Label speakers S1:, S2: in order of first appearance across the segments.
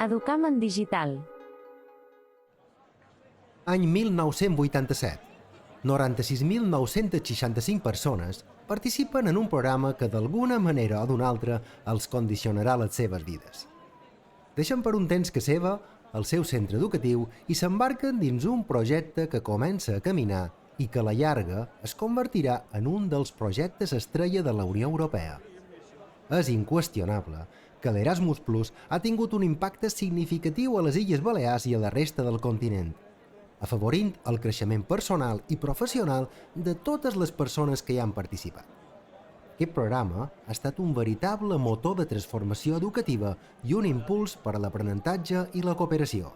S1: Educam en digital.
S2: Any 1987. 96.965 persones participen en un programa que d'alguna manera o d'una altra els condicionarà les seves vides. Deixen per un temps que seva el seu centre educatiu i s'embarquen dins un projecte que comença a caminar i que a la llarga es convertirà en un dels projectes estrella de la Unió Europea. És inqüestionable que l'Erasmus Plus ha tingut un impacte significatiu a les Illes Balears i a la resta del continent, afavorint el creixement personal i professional de totes les persones que hi han participat. Aquest programa ha estat un veritable motor de transformació educativa i un impuls per a l'aprenentatge i la cooperació.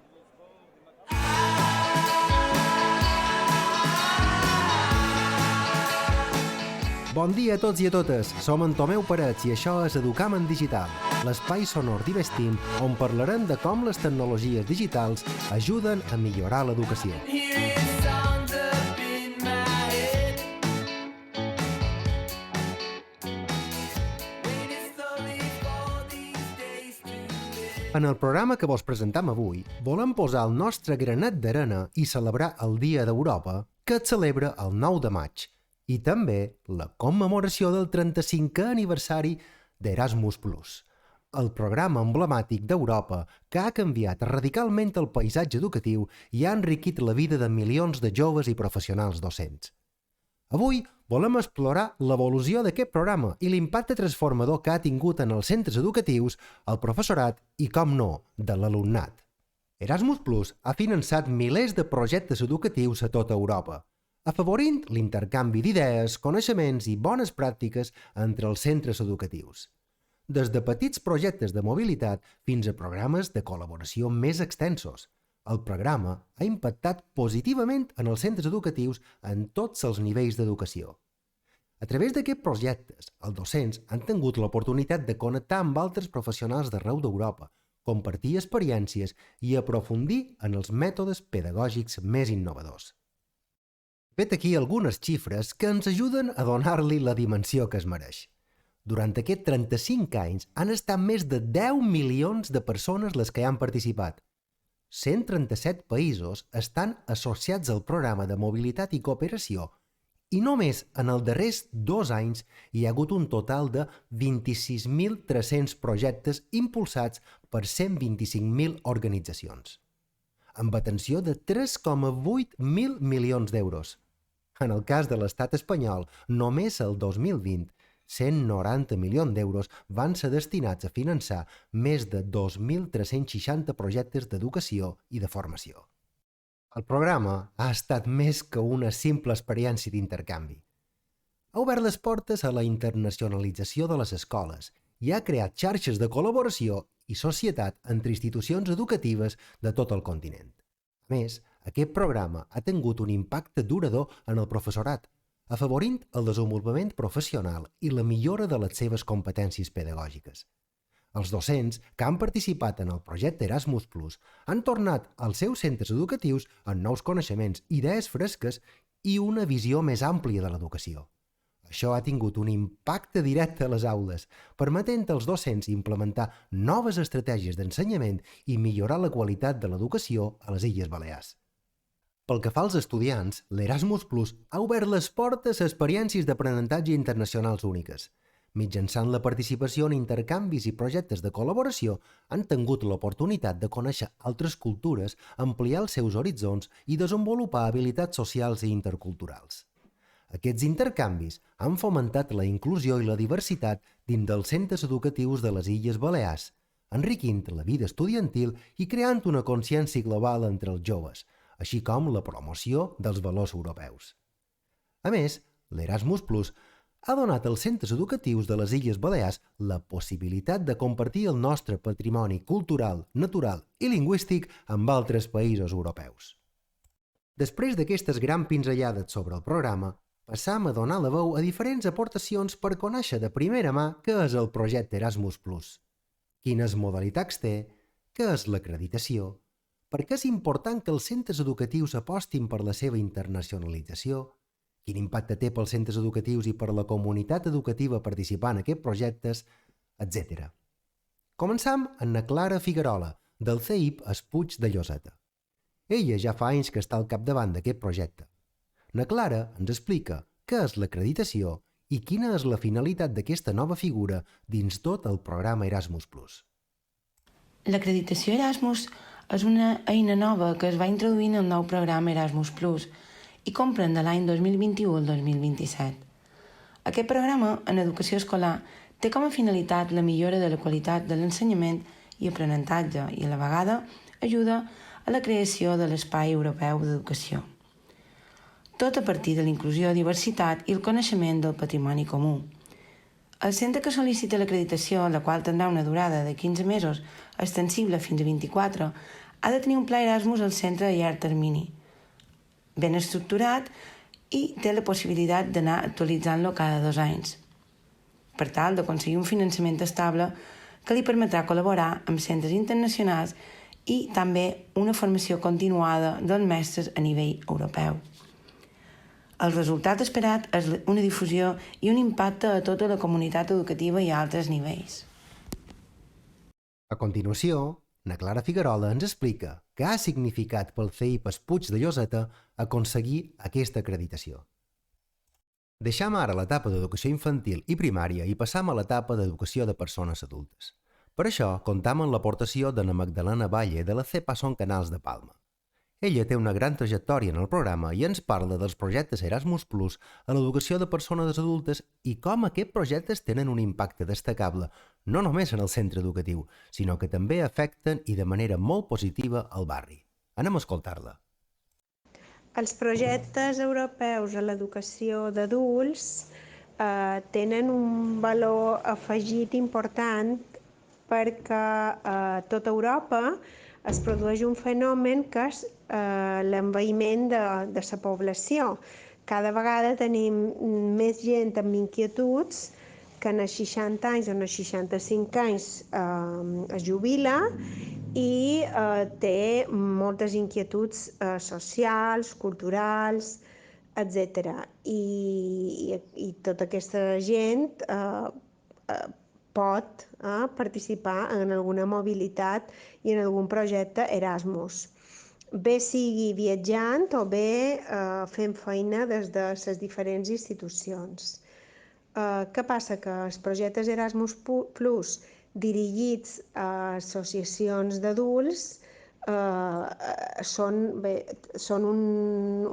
S2: Bon dia a tots i a totes, som en Tomeu Parets i això és Educam en Digital, l'espai sonor d'Ivestim on parlarem de com les tecnologies digitals ajuden a millorar l'educació. En el programa que vos presentam avui, volem posar el nostre granet d'arena i celebrar el Dia d'Europa, que es celebra el 9 de maig, i també la commemoració del 35è aniversari d'Erasmus Plus, el programa emblemàtic d'Europa que ha canviat radicalment el paisatge educatiu i ha enriquit la vida de milions de joves i professionals docents. Avui volem explorar l'evolució d'aquest programa i l'impacte transformador que ha tingut en els centres educatius, el professorat i, com no, de l'alumnat. Erasmus Plus ha finançat milers de projectes educatius a tota Europa, afavorint l'intercanvi d'idees, coneixements i bones pràctiques entre els centres educatius. Des de petits projectes de mobilitat fins a programes de col·laboració més extensos, el programa ha impactat positivament en els centres educatius en tots els nivells d'educació. A través d'aquests projectes, els docents han tingut l'oportunitat de connectar amb altres professionals d'arreu d'Europa, compartir experiències i aprofundir en els mètodes pedagògics més innovadors. Vet aquí algunes xifres que ens ajuden a donar-li la dimensió que es mereix. Durant aquests 35 anys han estat més de 10 milions de persones les que hi han participat. 137 països estan associats al programa de mobilitat i cooperació i només en els darrers 2 anys hi ha hagut un total de 26.300 projectes impulsats per 125.000 organitzacions, amb atenció de 3,8 mil milions d'euros. En el cas de l'estat espanyol, només el 2020, 190 milions d'euros van ser destinats a finançar més de 2.360 projectes d'educació i de formació. El programa ha estat més que una simple experiència d'intercanvi. Ha obert les portes a la internacionalització de les escoles i ha creat xarxes de col·laboració i societat entre institucions educatives de tot el continent. A més, aquest programa ha tingut un impacte durador en el professorat, afavorint el desenvolupament professional i la millora de les seves competències pedagògiques. Els docents que han participat en el projecte Erasmus Plus han tornat als seus centres educatius amb nous coneixements, idees fresques i una visió més àmplia de l'educació. Això ha tingut un impacte directe a les aules, permetent als docents implementar noves estratègies d'ensenyament i millorar la qualitat de l'educació a les Illes Balears. Pel que fa als estudiants, l'Erasmus Plus ha obert les portes a experiències d'aprenentatge internacionals úniques. Mitjançant la participació en intercanvis i projectes de col·laboració, han tingut l'oportunitat de conèixer altres cultures, ampliar els seus horitzons i desenvolupar habilitats socials i interculturals. Aquests intercanvis han fomentat la inclusió i la diversitat dins dels centres educatius de les Illes Balears, enriquint la vida estudiantil i creant una consciència global entre els joves, així com la promoció dels valors europeus. A més, l'Erasmus Plus ha donat als centres educatius de les Illes Balears la possibilitat de compartir el nostre patrimoni cultural, natural i lingüístic amb altres països europeus. Després d'aquestes grans pinzellades sobre el programa, passam a donar la veu a diferents aportacions per conèixer de primera mà què és el projecte Erasmus Plus, quines modalitats té, què és l'acreditació, per què és important que els centres educatius apostin per la seva internacionalització, quin impacte té pels centres educatius i per la comunitat educativa participant en aquests projectes, etc. Començam amb na Clara Figuerola, del CEIP Puig de Lloseta. Ella ja fa anys que està al capdavant d'aquest projecte. Na Clara ens explica què és l'acreditació i quina és la finalitat d'aquesta nova figura dins tot el programa Erasmus+.
S1: L'acreditació Erasmus és una eina nova que es va introduir en el nou programa Erasmus+, i comprèn de l'any 2021 al 2027. Aquest programa, en educació escolar, té com a finalitat la millora de la qualitat de l'ensenyament i aprenentatge i, a la vegada, ajuda a la creació de l'Espai Europeu d'Educació. Tot a partir de la inclusió, diversitat i el coneixement del patrimoni comú. El centre que sol·licita l'acreditació, la qual tindrà una durada de 15 mesos, extensible fins a 24, ha de tenir un pla Erasmus al centre a llarg termini, ben estructurat i té la possibilitat d'anar actualitzant-lo cada 2 anys, per tal d'aconseguir un finançament estable que li permetrà col·laborar amb centres internacionals i també una formació continuada dels mestres a nivell europeu. El resultat esperat és una difusió i un impacte a tota la comunitat educativa i a altres nivells.
S2: A continuació, na Clara Figuerola ens explica què ha significat pel CEIP Puig de Lloseta aconseguir aquesta acreditació. Deixam ara l'etapa d'educació infantil i primària i passam a l'etapa d'educació de persones adultes. Per això, comptam amb l'aportació de na Magdalena Valle de la CEPA Son Canals de Palma. Ella té una gran trajectòria en el programa i ens parla dels projectes Erasmus+ a l'educació de persones adultes i com aquests projectes tenen un impacte destacable no només en el centre educatiu, sinó que també afecten i de manera molt positiva el barri. Anem a escoltar-la.
S3: Els projectes europeus a l'educació d'adults tenen un valor afegit important perquè a tota Europa es produeix un fenomen que és l'envelliment de la població. Cada vegada tenim més gent amb inquietuds que en els 60 anys o en els 65 anys es jubila i té moltes inquietuds socials, culturals, etc. I tota aquesta gent pot participar en alguna mobilitat i en algun projecte Erasmus, bé sigui viatjant o bé fent feina des de les diferents institucions. Què passa? Que els projectes Erasmus+ dirigits a associacions d'adults són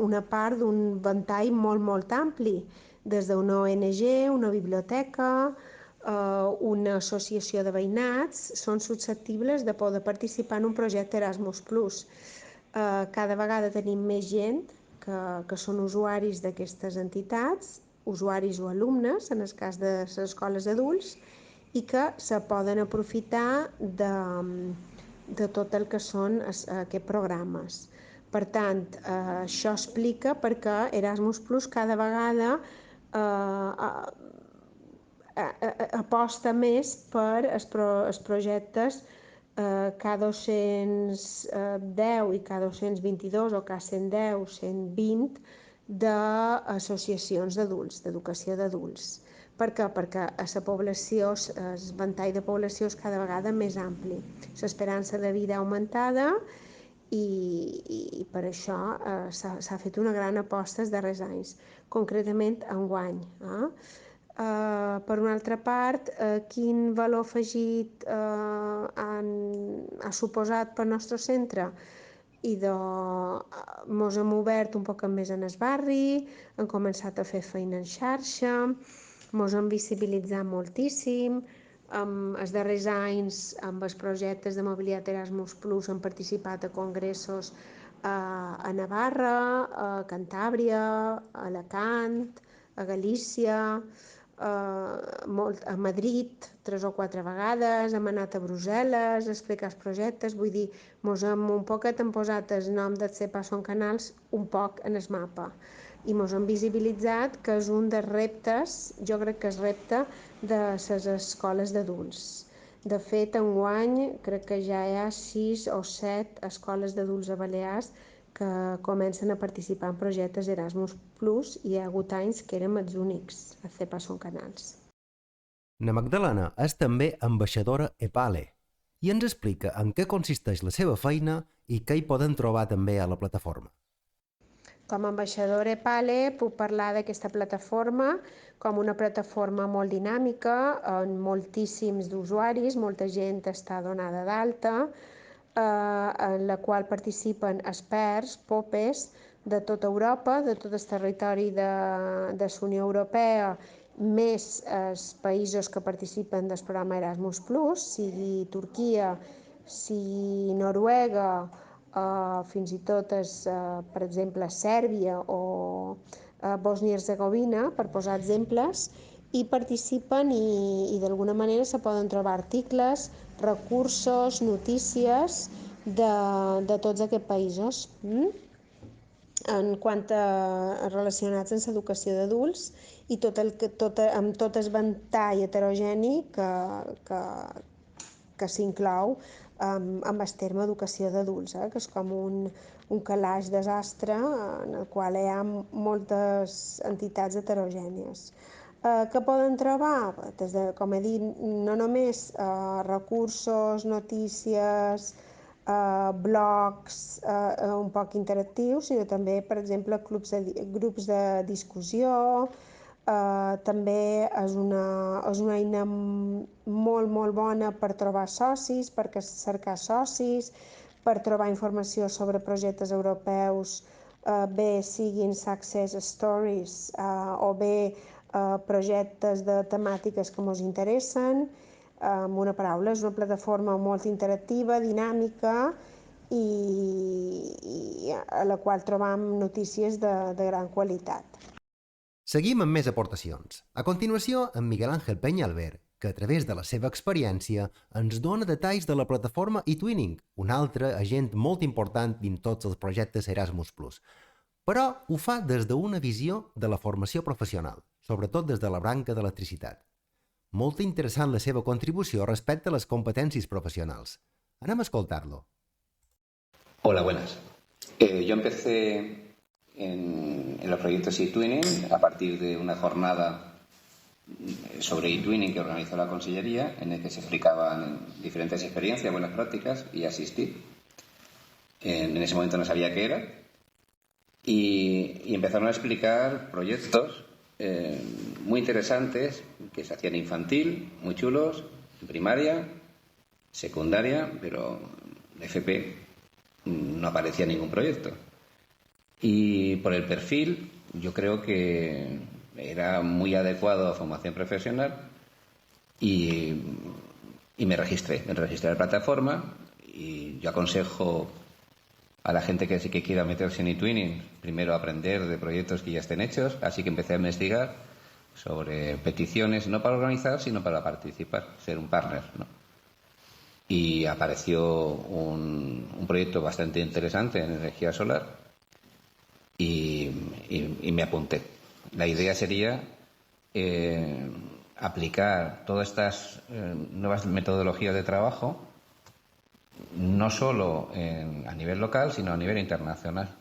S3: una part d'un ventall molt ampli, des d'una ONG, una biblioteca, una associació de veïnats, són susceptibles de poder participar en un projecte Erasmus+. Cada vegada tenim més gent que són usuaris d'aquestes entitats, usuaris o alumnes, en el cas de les escoles d'adults, i que se poden aprofitar de tot el que són aquests programes. Per tant, això explica perquè Erasmus+ cada vegada aposta més per els projectes K210 i K222 o K110, 120 d'associacions d'adults, d'educació d'adults. Per què? Perquè la població, el ventall de població és cada vegada més ampli. L'esperança de vida augmentada i per això s'ha fet una gran aposta els darrers anys, concretament enguany. Per una altra part, quin valor afegit ha suposat per al nostre centre? Mos hem obert un poc més en el barri, hem començat a fer feina en xarxa, mos hem visibilitzat moltíssim. Els darrers anys, amb els projectes de mobilitat Erasmus+, hem participat a congressos a Navarra, a Cantàbria, a Alacant, a Galícia, a Madrid 3 o 4 vegades, hem anat a Brussel·les a explicar els projectes, vull dir, mos hem un poquet hem posat el nom del CEPA Son Canals un poc en el mapa i mos hem visibilitzat que és un dels reptes, jo crec que és repte de les escoles d'adults. De fet, enguany crec que ja hi ha 6 o 7 escoles d'adults a Balears que comencen a participar en projectes Erasmus+, i hi ha hagut anys que érem els únics a CEPA Son Canals.
S2: Na Magdalena és també ambaixadora EPALE i ens explica en què consisteix la seva feina i què hi poden trobar també a la plataforma.
S3: Com a ambaixadora EPALE puc parlar d'aquesta plataforma com una plataforma molt dinàmica, amb moltíssims d'usuaris, molta gent està donada d'alta, en la qual participen experts, popes, de tota Europa, de tot el territori de la Unió Europea, més els països que participen del programa Erasmus+, sigui Turquia, sigui Noruega, fins i tot, per exemple, Sèrbia o Bòsnia i Hercegovina, per posar exemples, i participen i d'alguna manera se poden trobar articles, recursos, notícies de tots aquests països. En quant a relacionats amb l'educació d'adults i amb tot el ventall heterogeni que s'inclou amb el terme educació d'adults, que és com un calaix desastre en el qual hi ha moltes entitats heterogènies. Què poden trobar? Com he dit, no només recursos, notícies, blogs un poc interactius, sinó també, per exemple, grups de discussió. També és una eina molt bona per trobar socis, per cercar socis, per trobar informació sobre projectes europeus, bé siguin success stories o bé projectes de temàtiques que ens interessen. Amb una paraula, és una plataforma molt interactiva, dinàmica i a la qual trobam notícies de gran qualitat.
S2: Seguim amb més aportacions. A continuació, en Miguel Ángel Peñalver, que a través de la seva experiència ens dona detalls de la plataforma eTwinning, un altre agent molt important dins tots els projectes Erasmus+. Però ho fa des d'una visió de la formació professional, sobretot des de la branca d'electricitat. Molt interessant la seva contribució respecte a les competències profesionals. Anem a escoltar-lo.
S4: Hola, buenas. Yo empecé en los proyectos eTwinning a partir de una jornada sobre eTwinning que organizó la Consellería, en el que se explicaban diferentes experiencias, buenas prácticas, y asistí. En ese momento no sabía qué era. Y empezaron a explicar proyectos muy interesantes que se hacían infantil, muy chulos, en primaria, secundaria, pero en FP no aparecía ningún proyecto. Y por el perfil yo creo que era muy adecuado a formación profesional y me registré en la plataforma. Y yo aconsejo a la gente que sí que quiera meterse en eTwinning, primero aprender de proyectos que ya estén hechos, así que empecé a investigar sobre peticiones, no para organizar, sino para participar, ser un partner, ¿no? Y apareció un proyecto bastante interesante en energía solar y me apunté. La idea sería aplicar todas estas nuevas metodologías de trabajo no solo a nivel local, sino a nivel internacional.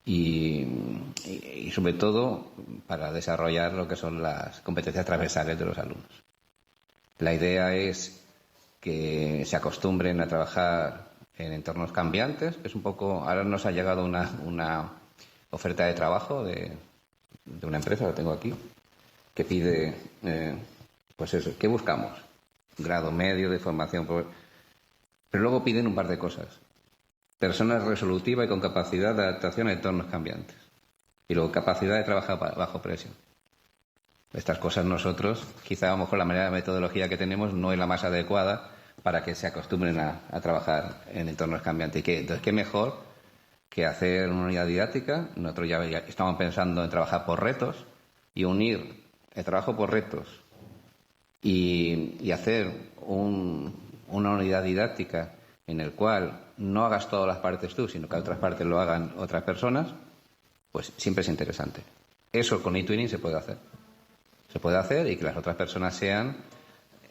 S4: Y sobre todo para desarrollar lo que son las competencias transversales de los alumnos. La idea es que se acostumbren a trabajar en entornos cambiantes. Es un poco, ahora nos ha llegado una oferta de trabajo de una empresa, la tengo aquí, que pide, pues eso, ¿qué buscamos? Grado medio de formación. Pero luego piden un par de cosas. Personas resolutivas y con capacidad de adaptación a entornos cambiantes. Y luego capacidad de trabajar bajo presión. Estas cosas nosotros, quizá a lo mejor la manera de metodología que tenemos no es la más adecuada para que se acostumbren a trabajar en entornos cambiantes. Entonces, ¿qué mejor que hacer una unidad didáctica? Nosotros ya estamos pensando en trabajar por retos y unir el trabajo por retos y hacer una unidad didáctica en el cual no hagas todas las partes tú, sino que otras partes lo hagan otras personas, pues siempre es interesante. Eso con eTwinning se puede hacer. Se puede hacer y que las otras personas sean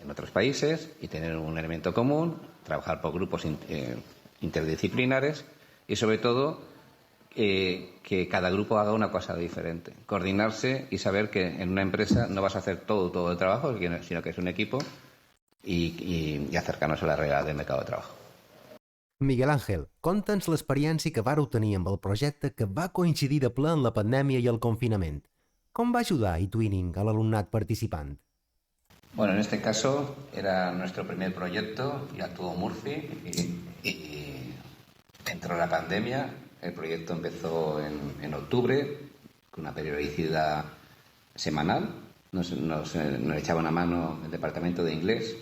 S4: en otros países y tener un elemento común, trabajar por grupos interdisciplinares y sobre todo que cada grupo haga una cosa diferente. Coordinarse y saber que en una empresa no vas a hacer todo el trabajo, sino que es un equipo y acercarnos a la realidad del mercado de trabajo.
S2: Miguel Ángel, conta'ns l'experiència que vareu tenir amb el projecte que va coincidir de ple en la pandèmia i el confinament. Com va ajudar eTwinning a l'alumnat participant?
S4: Bueno, en este caso era nuestro primer proyecto, ya actuó Murphy y entró la pandemia. El proyecto empezó en octubre con una periodicidad semanal. Nos echaba una mano el departamento de inglés,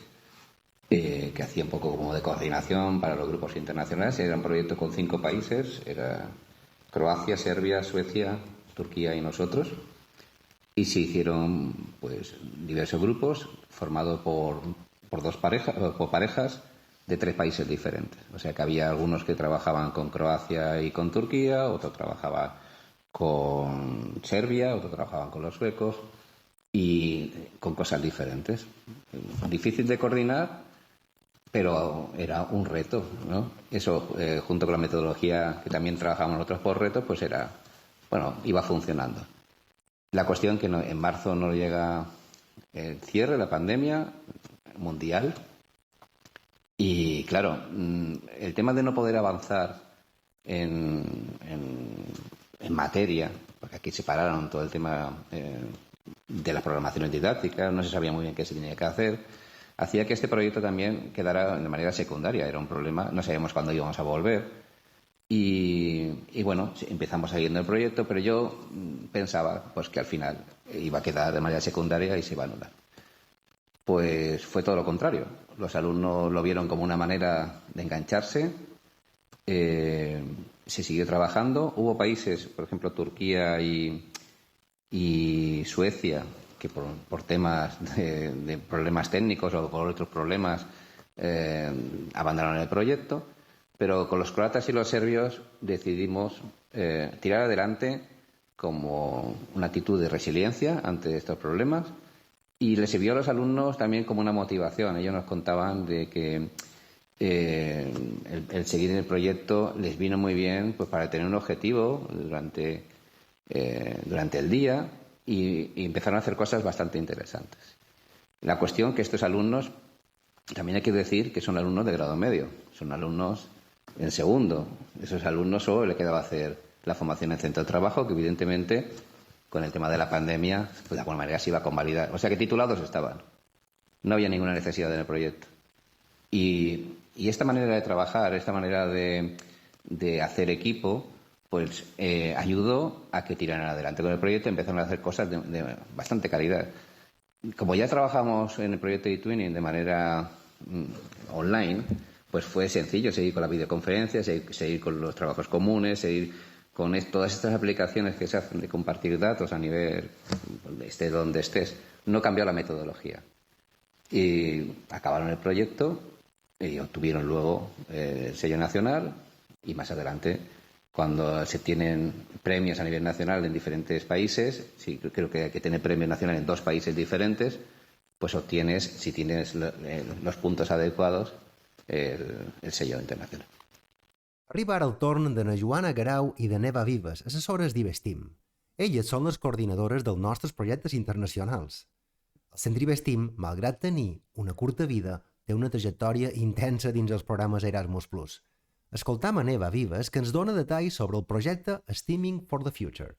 S4: que hacía un poco como de coordinación para los grupos internacionales. Era un proyecto con 5 países, era Croacia, Serbia, Suecia, Turquía y nosotros. Y se hicieron pues diversos grupos formados por parejas de 3 países diferentes. O sea que había algunos que trabajaban con Croacia y con Turquía, otros trabajaban con Serbia, otros trabajaban con los suecos y con cosas diferentes. Difícil de coordinar, pero era un reto, ¿no? Eso, junto con la metodología que también trabajamos nosotros por retos, pues iba funcionando. La cuestión que en marzo nos llega el cierre, la pandemia mundial, y claro, el tema de no poder avanzar en materia, porque aquí se pararon todo el tema de las programaciones didácticas, no se sabía muy bien qué se tenía que hacer, hacía que este proyecto también quedara de manera secundaria. Era un problema, no sabíamos cuándo íbamos a volver. Y bueno, empezamos siguiendo el proyecto, pero yo pensaba pues que al final iba a quedar de manera secundaria y se iba a anular. Pues fue todo lo contrario. Los alumnos lo vieron como una manera de engancharse. Se siguió trabajando. Hubo países, por ejemplo, Turquía y Suecia, que por temas de problemas técnicos o por otros problemas abandonaron el proyecto. Pero con los croatas y los serbios decidimos tirar adelante como una actitud de resiliencia ante estos problemas, y les sirvió a los alumnos también como una motivación. Ellos nos contaban de que el seguir en el proyecto les vino muy bien pues para tener un objetivo durante el día y empezaron a hacer cosas bastante interesantes. La cuestión que estos alumnos, también hay que decir que son alumnos de grado medio, son alumnos en segundo. Esos alumnos solo le quedaba hacer la formación en centro de trabajo, que evidentemente con el tema de la pandemia pues de alguna manera se iba a convalidar. O sea que titulados estaban. No había ninguna necesidad en el proyecto. Y esta manera de trabajar, esta manera de hacer equipo, pues ayudó a que tiraran adelante con el proyecto. Empezaron a hacer cosas de bastante calidad. Como ya trabajamos en el proyecto de eTwinning de manera online, pues fue sencillo seguir con la videoconferencia, seguir con los trabajos comunes, seguir con todas estas aplicaciones que se hacen de compartir datos a nivel, estés donde estés. No cambió la metodología. Y acabaron el proyecto y obtuvieron luego el sello nacional, y más adelante, cuando se tienen premios a nivel nacional en diferentes países, sí, creo que hay que tener premios nacionales en 2 países diferentes, pues obtienes, si tienes los puntos adecuados, el sello internacional.
S2: Arriba ara el torn de na Joana Garau i de Neva Vives, assessores d'Ivestim. Elles són les coordinadores dels nostres projectes internacionals. El Centre Ivestim, malgrat tenir una curta vida, té una trajectòria intensa dins els programes Erasmus+. Escoltam a Neva Vives, que ens dona detalls sobre el projecte Steaming for the Future.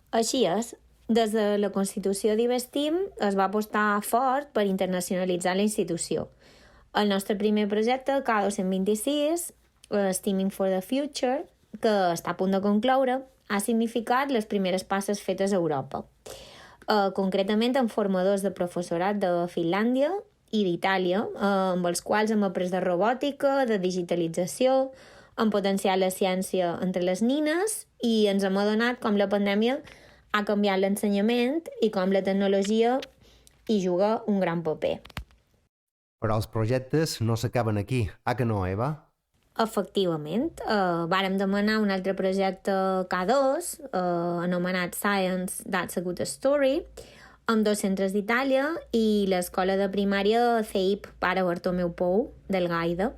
S5: Així és. Des de la Constitució d'Ivestim es va apostar fort per internacionalitzar la institució. El nostre primer projecte, K226, Steaming for the Future, que està a punt de concloure, ha significat les primeres passes fetes a Europa. Concretament amb formadors de professorat de Finlàndia i d'Itàlia, amb els quals hem après de robòtica, de digitalització, hem potenciat la ciència entre les nines i ens hem adonat com la pandèmia ha canviat l'ensenyament i com la tecnologia hi juga un gran paper.
S2: Però els projectes no s'acaben aquí, que no, Eva?
S5: Efectivament, vàrem demanar un altre projecte K2, anomenat Science, That's a Good Story, amb 2 centres d'Itàlia i l'escola de primària CEIP Pare Bartomeu Pou, del Gaida,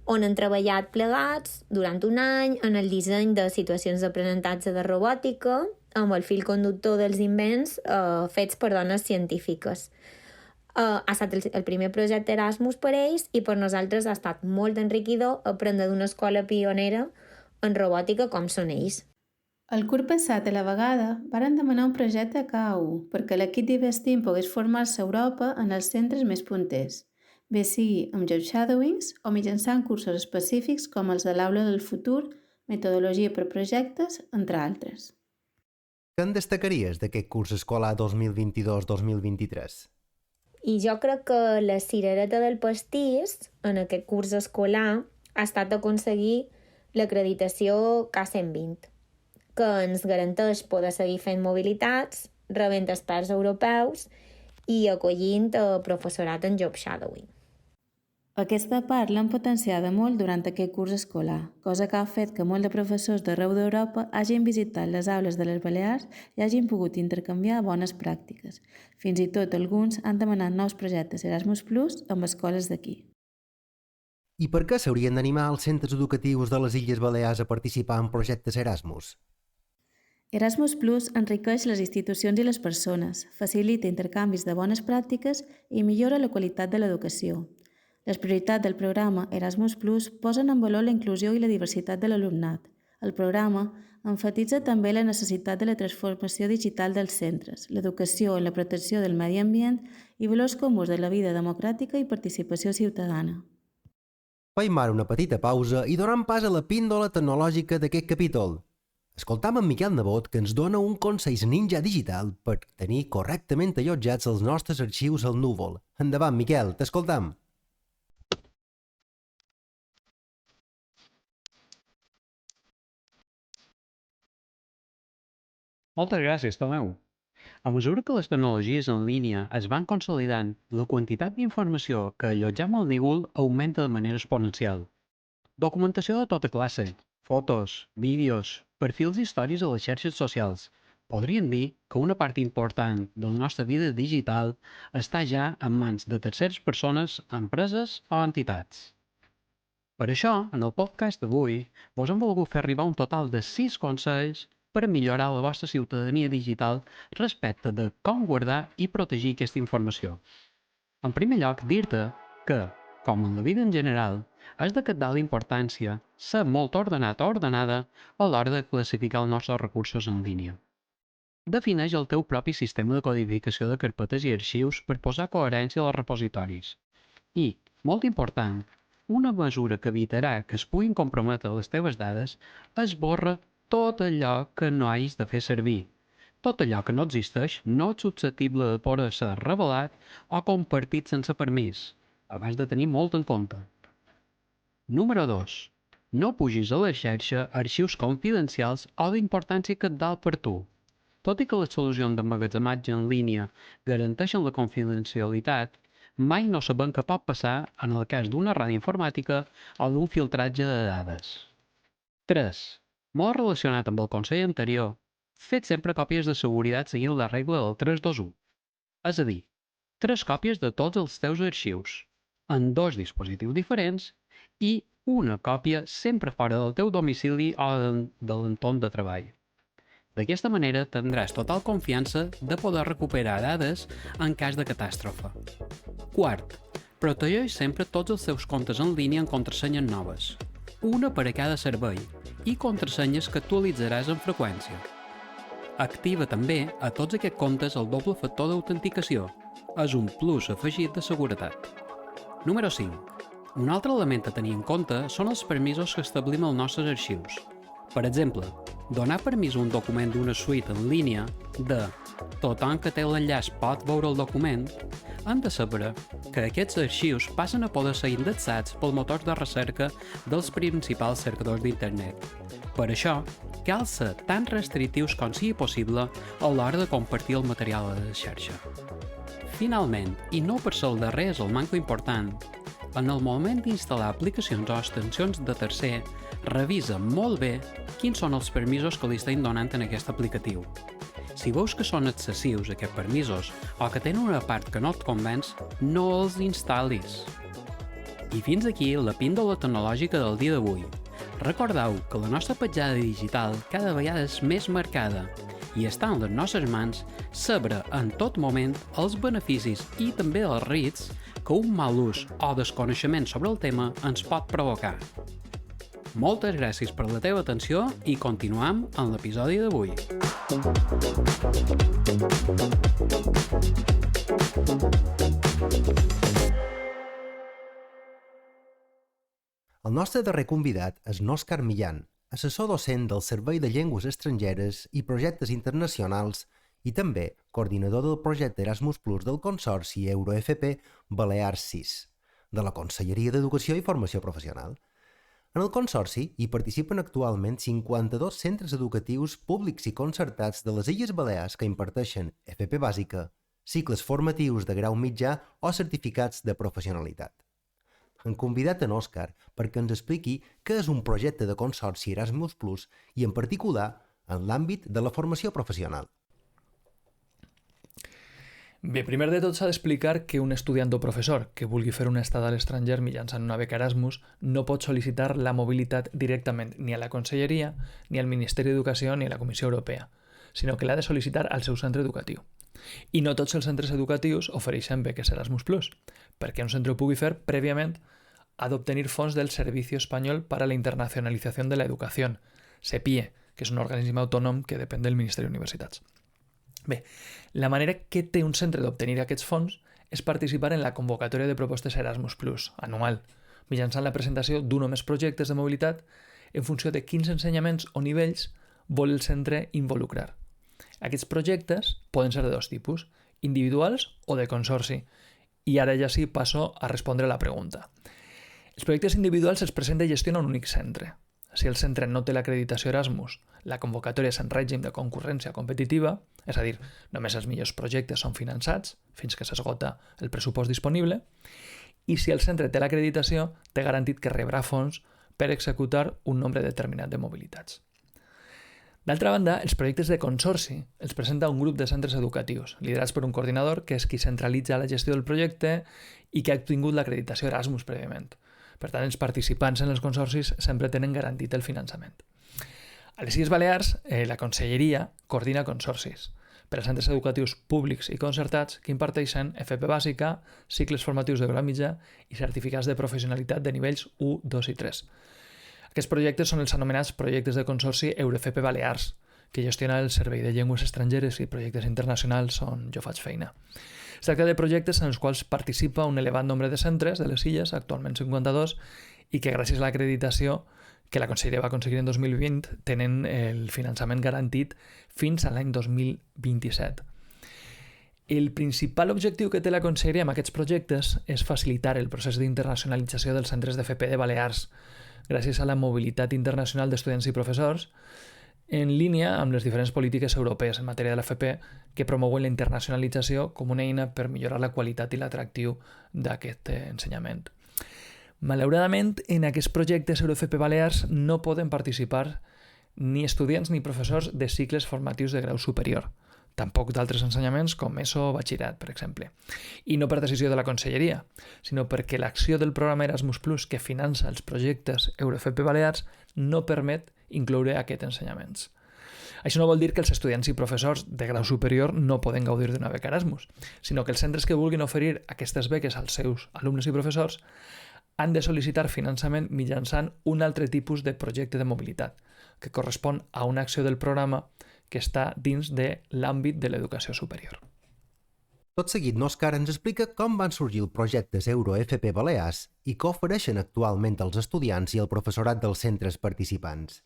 S5: on han treballat plegats durant un any en el disseny de situacions d'aprenentatge de robòtica amb el fil conductor dels invents fets per dones científiques. Ha estat el primer projecte Erasmus per ells i per nosaltres ha estat molt enriquidor aprendre d'una escola pionera en robòtica com són ells.
S6: El curs passat, a la vegada, varen demanar un projecte a cada un perquè l'equip d'Ivestim pogués formar-se a Europa en els centres més punters, bé sigui amb job shadowings o mitjançant cursos específics com els de l'Aula del Futur, metodologia per projectes, entre altres.
S2: Què en destacaries d'aquest curs escolar 2022-2023?
S5: I jo crec que la cirereta del pastís en aquest curs escolar ha estat aconseguir l'acreditació K120, que ens garanteix poder seguir fent mobilitats, rebent experts europeus i acollint professorat en job shadowing.
S6: Aquesta part l'han potenciada molt durant aquest curs escolar, cosa que ha fet que molts de professors d'arreu d'Europa hagin visitat les aules de les Balears i hagin pogut intercanviar bones pràctiques. Fins i tot alguns han demanat nous projectes Erasmus Plus amb escoles d'aquí.
S2: I per què s'haurien d'animar els centres educatius de les Illes Balears a participar en projectes Erasmus?
S6: Erasmus Plus enriqueix les institucions i les persones, facilita intercanvis de bones pràctiques i millora la qualitat de l'educació. Les prioritats del programa Erasmus Plus posen en valor la inclusió i la diversitat de l'alumnat. El programa enfatitza també la necessitat de la transformació digital dels centres, l'educació en la protecció del medi ambient i valors comuns de la vida democràtica i participació ciutadana.
S2: Faim ara una petita pausa i donem pas a la píndola tecnològica d'aquest capítol. Escoltam en Miquel Nebot, que ens dona un consell ninja digital per tenir correctament allotjats els nostres arxius al núvol. Endavant, Miquel, t'escoltam.
S7: Moltes gràcies, Tomeu. A mesura que les tecnologies en línia es van consolidant, la quantitat d'informació que allotjam al núvol augmenta de manera exponencial. Documentació de tota classe, fotos, vídeos, perfils i històries a les xarxes socials. Podríem dir que una part important de la nostra vida digital està ja en mans de terceres persones, empreses o entitats. Per això, en el podcast d'avui, vos hem volgut fer arribar un total de 6 consells per millorar la vostra ciutadania digital respecte de com guardar i protegir aquesta informació. En primer lloc, dir-te que, com en la vida en general, és de cabdal importància ser molt ordenat o ordenada a l'hora de classificar els nostres recursos en línia. Defineix el teu propi sistema de codificació de carpetes i arxius per posar coherència als repositoris. I, molt important, una mesura que evitarà que es puguin comprometre les teves dades esborra tot allò que no hagis de fer servir. Tot allò que no existeix no és susceptible de poder ser revelat o compartit sense permís. Abans de tenir molt en compte. Número 2. No pugis a la xarxa arxius confidencials o d'importància cabdal per tu. Tot i que les solucions d'emmagatzematge en línia garanteixen la confidencialitat, mai no sabem què pot passar en el cas d'una ràdio informàtica o d'un filtratge de dades. 3. Molt relacionat amb el consell anterior, fet sempre còpies de seguretat seguint la regla del 3-2-1. És a dir, 3 còpies de tots els teus arxius, en 2 dispositius diferents i una còpia sempre fora del teu domicili o de l'entorn de treball. D'aquesta manera tindràs total confiança de poder recuperar dades en cas de catàstrofe. 4. Protegeix sempre tots els teus comptes en línia amb contrasenyes noves, una per a cada servei, i contrasenyes que actualitzaràs amb freqüència. Activa també a tots aquests comptes el doble factor d'autenticació. És un plus afegit de seguretat. Número 5. Un altre element a tenir en compte són els permisos que establim als nostres arxius. Per exemple, donar permís a un document d'una suite en línia de tothom que té l'enllaç pot veure el document, hem de saber que aquests arxius passen a poder ser indexats pel motor de recerca dels principals cercadors d'internet. Per això, cal ser tan restrictius com sigui possible a l'hora de compartir el material a la xarxa. Finalment, i no per ser el darrer és el manco important, en el moment d'instal·lar aplicacions o extensions de tercer, revisa molt bé quins són els permisos que li estan donant en aquest aplicatiu. Si veus que són excessius aquests permisos o que tenen una part que no et convenç, no els instal·lis. I fins aquí la píndola tecnològica del dia d'avui. Recordeu que la nostra petjada digital cada vegada és més marcada i està en les nostres mans saber en tot moment els beneficis i també els riscs que un mal ús o desconeixement sobre el tema ens pot provocar. Moltes gràcies per la teva atenció i continuam en l'episodi d'avui.
S2: El nostre darrer convidat és n'Òscar Millán, assessor docent del Servei de Llengües Estrangeres i Projectes Internacionals i també coordinador del projecte Erasmus Plus del Consorci EuroFP Balears 6, de la Conselleria d'Educació i Formació Professional. En el Consorci hi participen actualment 52 centres educatius públics i concertats de les Illes Balears que imparteixen FP bàsica, cicles formatius de grau mitjà o certificats de professionalitat. Han convidat en Òscar perquè ens expliqui què és un projecte de Consorci Erasmus Plus i, en particular, en l'àmbit de la formació professional.
S8: Bé, primer de tot s'ha d'explicar que un estudiant o professor que vulgui fer una estada a l'estranger mitjançant una beca Erasmus no pot sol·licitar la mobilitat directament ni a la Conselleria, ni al Ministeri d'Educació ni a la Comissió Europea, sinó que l'ha de sol·licitar al seu centre educatiu. I no tots els centres educatius ofereixen beques Erasmus+, perquè un centre ho pugui fer prèviament ha d'obtenir fons del Servicio Español para la Internacionalización de la Educación, SEPIE, que és un organisme autònom que depèn del Ministeri d'Universitats. Bé, la manera que té un centre d'obtenir aquests fons és participar en la convocatòria de propostes Erasmus+, anual, mitjançant la presentació d'un o més projectes de mobilitat en funció de quins ensenyaments o nivells vol el centre involucrar. Aquests projectes poden ser de dos tipus, individuals o de consorci. I ara ja sí passo a respondre a la pregunta. Els projectes individuals es presenta i gestiona un únic centre. Si el centre no té l'acreditació Erasmus, la convocatòria és en règim de concurrència competitiva, és a dir, només els millors projectes són finançats fins que s'esgota el pressupost disponible, i si el centre té l'acreditació, té garantit que rebrà fons per executar un nombre determinat de mobilitats. D'altra banda, els projectes de consorci els presenta un grup de centres educatius, liderats per un coordinador que és qui centralitza la gestió del projecte i que ha obtingut l'acreditació Erasmus prèviament. Per tant, els participants en els consorcis sempre tenen garantit el finançament. A les Illes Balears, la Conselleria coordina consorcis per als centres educatius públics i concertats que imparteixen FP bàsica, cicles formatius de grau mitjà i certificats de professionalitat de nivells 1, 2 i 3. Aquests projectes són els anomenats projectes de consorci EuroFP Balears, que gestiona el Servei de Llengües Estrangeres i Projectes Internacionals on jo faig feina. Es tracta de projectes en els quals participa un elevat nombre de centres de les illes, actualment 52, i que gràcies a l'acreditació que la Conselleria va aconseguir en 2020 tenen el finançament garantit fins a l'any 2027. El principal objectiu que té la Conselleria amb aquests projectes és facilitar el procés d'internacionalització dels centres d'FP de Balears, gràcies a la mobilitat internacional d'estudiants i professors, en línia amb les diferents polítiques europees en matèria de l'FP que promouen la internacionalització com una eina per millorar la qualitat i l'atractiu d'aquest ensenyament. Malauradament, en aquests projectes EuroFP Balears no poden participar ni estudiants ni professors de cicles formatius de grau superior, tampoc d'altres ensenyaments com ESO o batxillerat, per exemple. I no per decisió de la Conselleria, sinó perquè l'acció del programa Erasmus Plus que finança els projectes EuroFP Balears no permet incloure aquests ensenyaments. Això no vol dir que els estudiants i professors de grau superior no poden gaudir d'una beca Erasmus, sinó que els centres que vulguin oferir aquestes beques als seus alumnes i professors han de sol·licitar finançament mitjançant un altre tipus de projecte de mobilitat, que correspon a una acció del programa que està dins de l'àmbit de l'educació superior.
S2: Tot seguit, n'Òscar ens explica com van sorgir els projectes EuroFP Balears i què ofereixen actualment als estudiants i al professorat dels centres participants.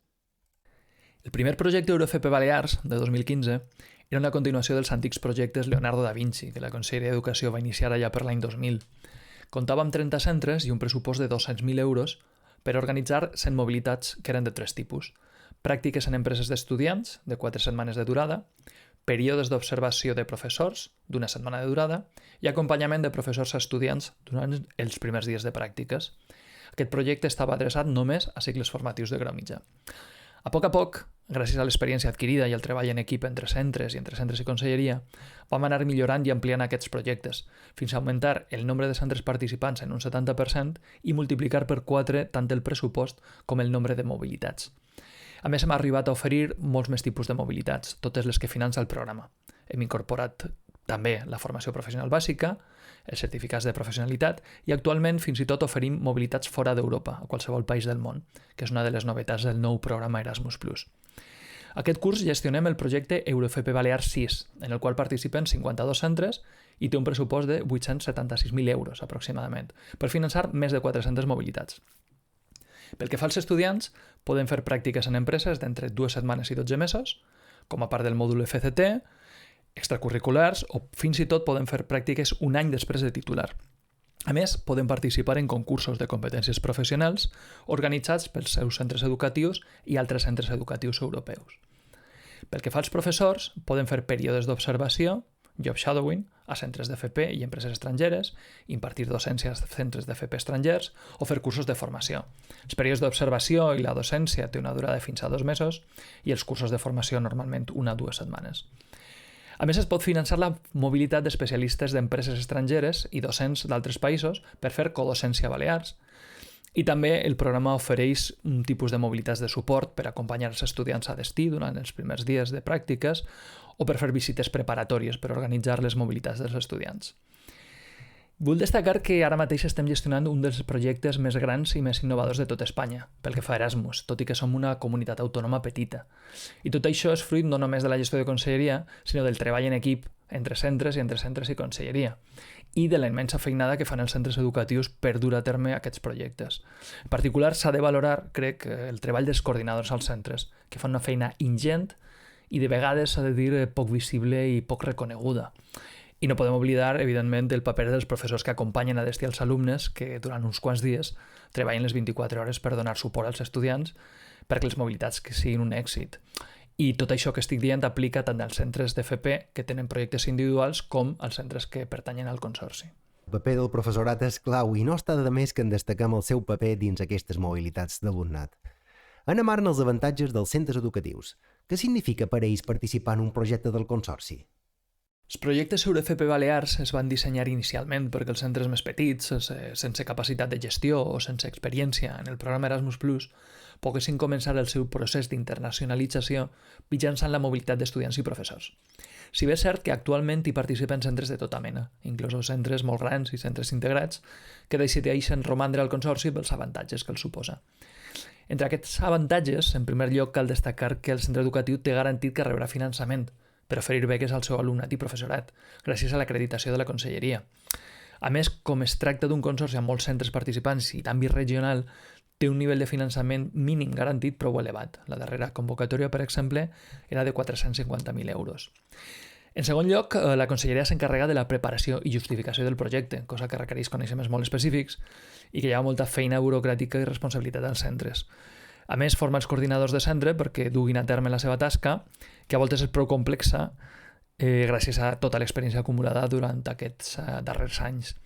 S8: El primer projecte EuroFP Balears, de 2015, era una continuació dels antics projectes Leonardo da Vinci, que la Conselleria d'Educació va iniciar allà per l'any 2000. Comptava amb 30 centres i un pressupost de 200.000 euros per organitzar 100 mobilitats que eren de tres tipus. Pràctiques en empreses d'estudiants, de 4 setmanes de durada, períodes d'observació de professors, d'una setmana de durada, i acompanyament de professors a estudiants durant els primers dies de pràctiques. Aquest projecte estava adreçat només a cicles formatius de grau mitjà. A poc, gràcies a l'experiència adquirida i al treball en equip entre centres i conselleria, vam anar millorant i ampliant aquests projectes, fins a augmentar el nombre de centres participants en un 70% i multiplicar per 4 tant el pressupost com el nombre de mobilitats. A més, hem arribat a oferir molts més tipus de mobilitats, totes les que finança el programa. Hem incorporat també la formació professional bàsica, els certificats de professionalitat i actualment fins i tot oferim mobilitats fora d'Europa, a qualsevol país del món, que és una de les novetats del nou programa Erasmus+. Aquest curs gestionem el projecte EuroFP Balears 6, en el qual participen 52 centres i té un pressupost de 876.000 euros aproximadament, per finançar més de 400 mobilitats. Pel que fa als estudiants, poden fer pràctiques en empreses d'entre 2 setmanes i 12 mesos, com a part del mòdul FCT, extracurriculars o fins i tot poden fer pràctiques un any després de titular. A més, poden participar en concursos de competències professionals organitzats pels seus centres educatius i altres centres educatius europeus. Pel que fa als professors, poden fer períodes d'observació, job shadowing, a centres d'FP i empreses estrangeres, impartir docència a centres d'FP estrangers o fer cursos de formació. Els períodes d'observació i la docència té una durada de fins a 2 mesos i els cursos de formació normalment 1 a 2 setmanes. A més, es pot finançar la mobilitat d'especialistes d'empreses estrangeres i docents d'altres països per fer codocència a Balears. I també el programa ofereix un tipus de mobilitats de suport per acompanyar els estudiants a destí durant els primers dies de pràctiques o per fer visites preparatòries per organitzar les mobilitats dels estudiants. Vull destacar que ara mateix estem gestionant un dels projectes més grans i més innovadors de tot Espanya, pel que fa a Erasmus, tot i que som una comunitat autònoma petita. I tot això és fruit no només de la gestió de conselleria, sinó del treball en equip entre centres i entre centres i conselleria, i de la immensa feinada que fan els centres educatius per dur a terme aquests projectes. En particular, s'ha de valorar, crec, el treball dels coordinadors als centres, que fan una feina ingent i de vegades, s'ha de dir, poc visible i poc reconeguda. I no podem oblidar, evidentment, el paper dels professors que acompanyen a destí els alumnes que durant uns quants dies treballen les 24 hores per donar suport als estudiants perquè les mobilitats que siguin un èxit. I tot això que estic dient aplica tant als centres d'FP que tenen projectes individuals com als centres que pertanyen al consorci.
S2: El paper del professorat és clau i no està de més que en destaquem el seu paper dins aquestes mobilitats d'alumnat. Anem ara als avantatges dels centres educatius. Què significa per a ells participar en un projecte del consorci?
S8: Els projectes EuroFP Balears es van dissenyar inicialment perquè els centres més petits, sense capacitat de gestió o sense experiència en el programa Erasmus+, poguessin començar el seu procés d'internacionalització mitjançant la mobilitat d'estudiants i professors. Si bé és cert que actualment hi participen centres de tota mena, inclosos centres molt grans i centres integrats, que decideixen romandre al consorci pels avantatges que els suposa. Entre aquests avantatges, en primer lloc, cal destacar que el centre educatiu té garantit que rebrà finançament per oferir beques al seu alumnat i professorat, gràcies a l'acreditació de la conselleria. A més, com es tracta d'un consorci amb molts centres participants i d'àmbit regional, té un nivell de finançament mínim garantit prou elevat. La darrera convocatòria, per exemple, era de 450.000 euros. En segon lloc, la conselleria s'encarrega de la preparació i justificació del projecte, cosa que requereix coneixements molt específics i que hi ha molta feina burocràtica i responsabilitat als centres. A més, forma els coordinadors de centre perquè duguin a terme la seva tasca, que a voltes és prou complexa gràcies a tota l'experiència acumulada durant aquests darrers anys.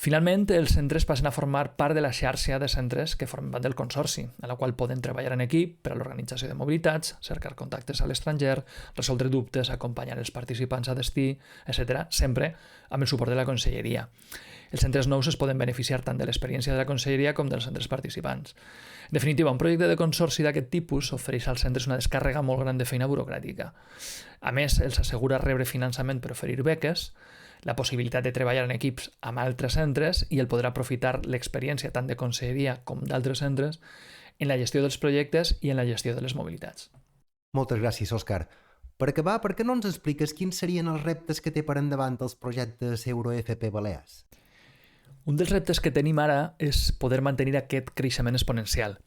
S8: Finalment, els centres passen a formar part de la xarxa de centres que formen part del consorci, a la qual poden treballar en equip per a l'organització de mobilitats, cercar contactes a l'estranger, resoldre dubtes, acompanyar els participants a destí, etc., sempre amb el suport de la conselleria. Els centres nous es poden beneficiar tant de l'experiència de la conselleria com dels centres participants. En definitiva, un projecte de consorci d'aquest tipus ofereix als centres una descàrrega molt gran de feina burocràtica. A més, els assegura rebre finançament per oferir beques, la possibilitat de treballar en equips amb altres centres i el poder aprofitar l'experiència tant de conselleria com d'altres centres en la gestió dels projectes i en la gestió de les mobilitats.
S2: Moltes gràcies, Òscar. Per acabar, per què no ens expliques quins serien els reptes que té per endavant els projectes EuroFP Balears?
S8: Un dels reptes que tenim ara és poder mantenir aquest creixement exponencial.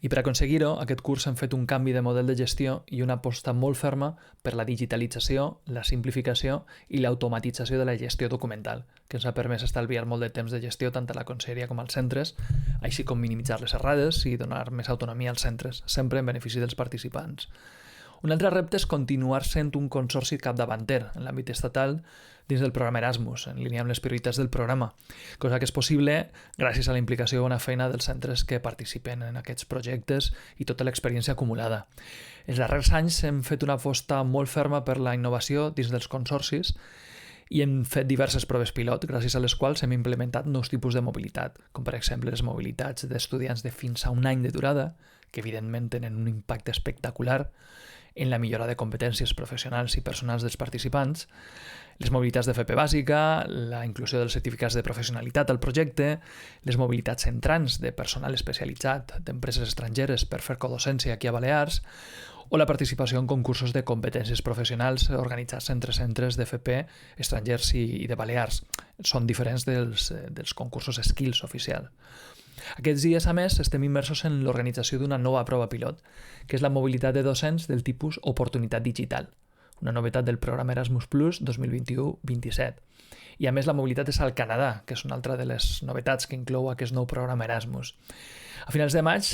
S8: I per aconseguir-ho, aquest curs hem fet un canvi de model de gestió i una aposta molt ferma per la digitalització, la simplificació i l'automatització de la gestió documental, que ens ha permès estalviar molt de temps de gestió tant a la conselleria com als centres, així com minimitzar les errades i donar més autonomia als centres, sempre en benefici dels participants. Un altre repte és continuar sent un consorci capdavanter en l'àmbit estatal dins del programa Erasmus, en línia amb les prioritats del programa, cosa que és possible gràcies a la implicació i bona feina dels centres que participen en aquests projectes i tota l'experiència acumulada. Els darrers anys hem fet una aposta molt ferma per la innovació dins dels consorcis i hem fet diverses proves pilot, gràcies a les quals hem implementat nous tipus de mobilitat, com per exemple les mobilitats d'estudiants de fins a un any de durada, que evidentment tenen un impacte espectacular en la millora de competències professionals i personals dels participants, les mobilitats de FP bàsica, la inclusió dels certificats de professionalitat al projecte, les mobilitats entrants de personal especialitzat d'empreses estrangeres per fer codocència aquí a Balears, o la participació en concursos de competències professionals organitzats entre centres d'FP estrangers i de Balears. Són diferents dels concursos Skills oficials. Aquests dies, a més, estem immersos en l'organització d'una nova prova pilot, que és la mobilitat de docents del tipus Oportunitat Digital, una novetat del programa Erasmus Plus 2021-27. I a més la mobilitat és al Canadà, que és una altra de les novetats que inclou aquest nou programa Erasmus. A finals de maig,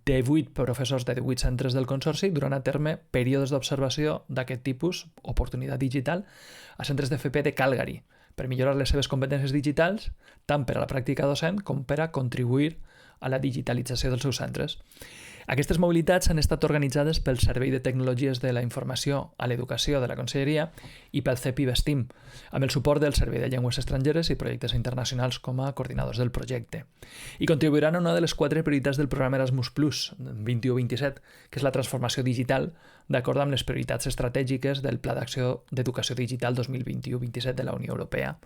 S8: 18 professors de 18 centres del Consorci duran a terme períodes d'observació d'aquest tipus, Oportunitat Digital, a centres d'FP de Calgary, per millorar les seves competències digitals, tant per a la pràctica docent com per a contribuir a la digitalització dels seus centres. Aquestes mobilitats han estat organitzades pel Servei de Tecnologies de la Informació a l'Educació de la Conselleria i pel CEP IBESTIM, amb el suport del Servei de Llengües Estrangeres i Projectes Internacionals com a coordinadors del projecte. I contribuiran a una de les 4 prioritats del programa Erasmus Plus 21-27, que és la transformació digital, d'acord amb les prioritats estratègiques del Pla d'Acció d'Educació Digital 2021-27 de la Unió Europea,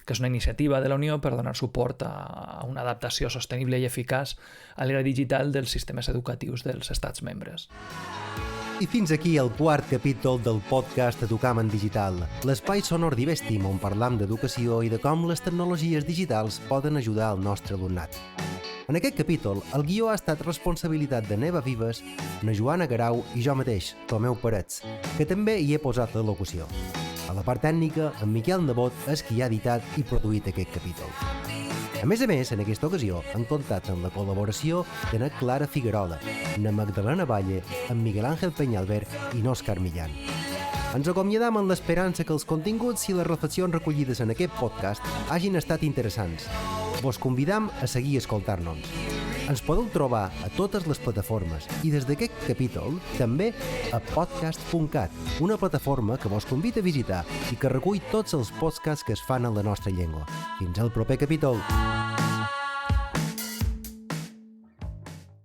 S8: que és una iniciativa de la Unió per donar suport a una adaptació sostenible i eficaç a l'era digital dels sistemes educatius dels estats membres.
S2: I fins aquí el 4 capítol del podcast Educam en Digital, l'espai sonor d'IBESTIM on parlam d'educació i de com les tecnologies digitals poden ajudar el nostre alumnat. En aquest capítol, el guió ha estat responsabilitat de Neva Vives, na Joana Garau i jo mateix, Tomeu Parets, que també hi he posat la locució. A la part tècnica, en Miquel Nebot és qui ha editat i produït aquest capítol. A més, en aquesta ocasió hem comptat amb la col·laboració de na Clara Figuerola, na Magdalena Valle, en Miguel Ángel Peñalver i n'Òscar Millán. Ens acomiadam amb l'esperança que els continguts i les reflexions recollides en aquest podcast hagin estat interessants. Vos convidam a seguir escoltant-nos. Ens podeu trobar a totes les plataformes i des d'aquest capítol també a podcast.cat, una plataforma que vos convida a visitar i que recull tots els podcasts que es fan en la nostra llengua. Fins al proper capítol!